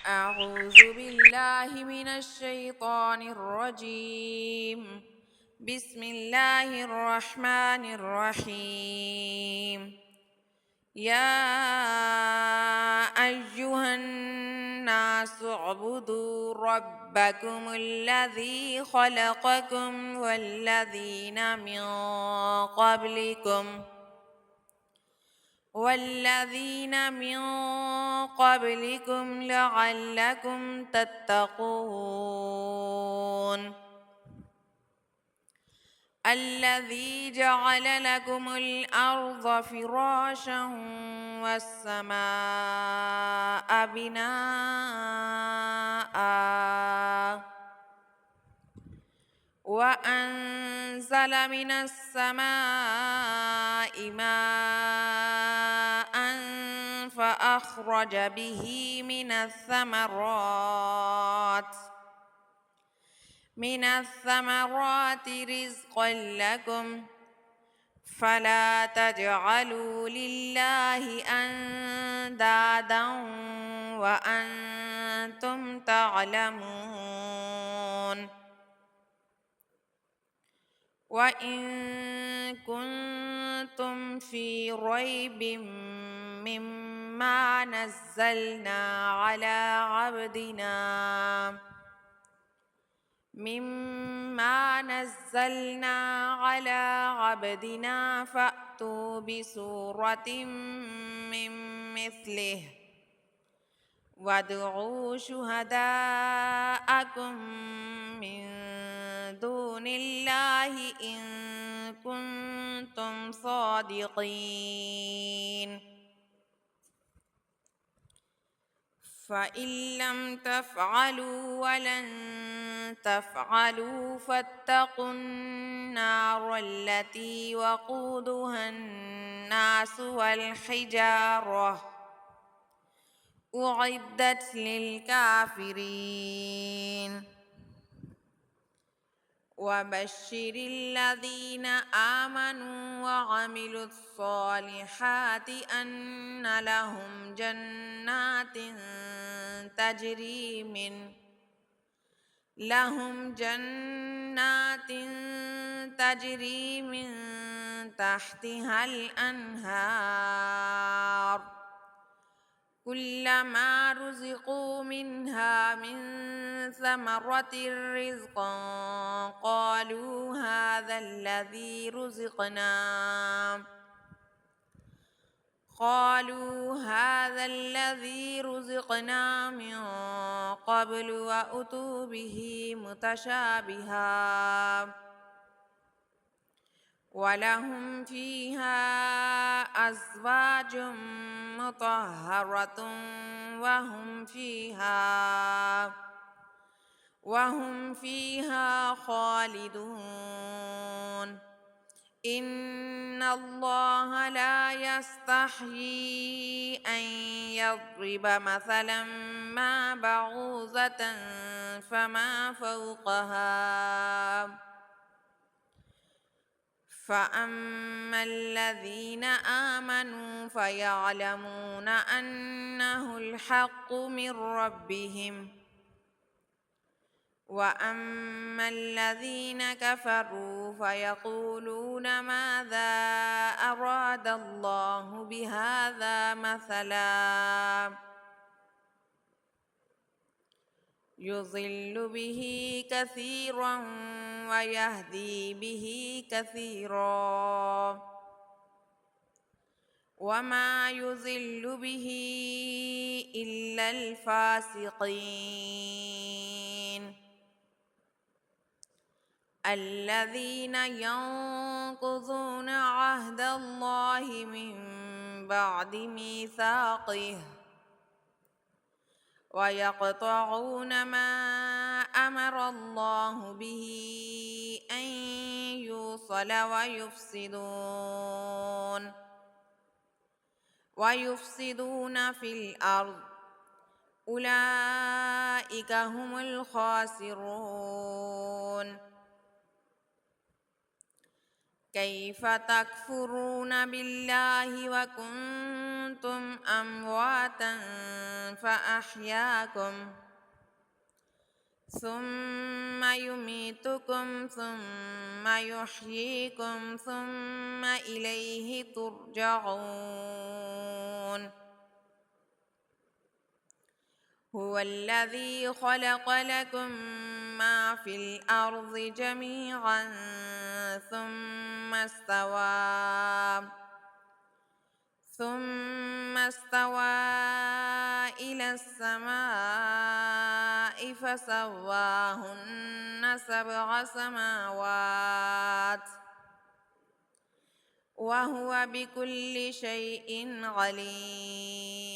أعوذ بالله من الشيطان الرجيم. بسم الله الرحمن الرحيم. يا أيها الناس اعبدوا ربكم الذي خلقكم والذين من قبلكم لعلكم تتقون. الذي جعل لكم الأرض فراشا والسماء بناء وأنزل من السماء ماء فأخرج به من الثمرات رزقا لكم فلا تجعلوا لله أندادا وأنتم تعلمون. وإن كنتم في ريب مما نزلنا على عبدنا فأتوا بسورة من مثله وادعوا شهداءكم من دون الله إن كنتم صادقين. فإن لم تفعلوا ولن تفعلوا فاتقوا النار التي وقودها الناس والحجارة أعدت للكافرين. وبشر الذين آمنوا وعملوا الصالحات أن لهم جنات تجري من تحتها الأنهار كلما رزقوا منها من ثمرة رزقا قالوا هذا الذي رزقنا من قبل وأتوا به متشابها ولهم فيها أزواج مطهرة وهم فيها خالدون. إن الله لا يستحيي أن يضرب مثلا ما بعوضة فما فوقها فأما الذين آمنوا فيعلمون أنه الحق من ربهم وأما الذين كفروا فيقولون ماذا أراد الله بهذا مثلا يضل به كثيرا ويهدي به كثيرا وما يضل به إلا الفاسقين الذين ينقضون عهد الله من بعد ميثاقه ويقطعون ما أمر الله به أن يوصل ويفسدون في الأرض أولئك هم الخاسرون. كيف تكفرون بالله وكنتم أمواتا فأحياكم ثم يميتكم ثم يحييكم ثم إليه ترجعون هو الذي خلق لكم ما في الأرض جميعا ثم استوى إلى السماء فسواهن سبع سماوات وهو بكل شيء عليم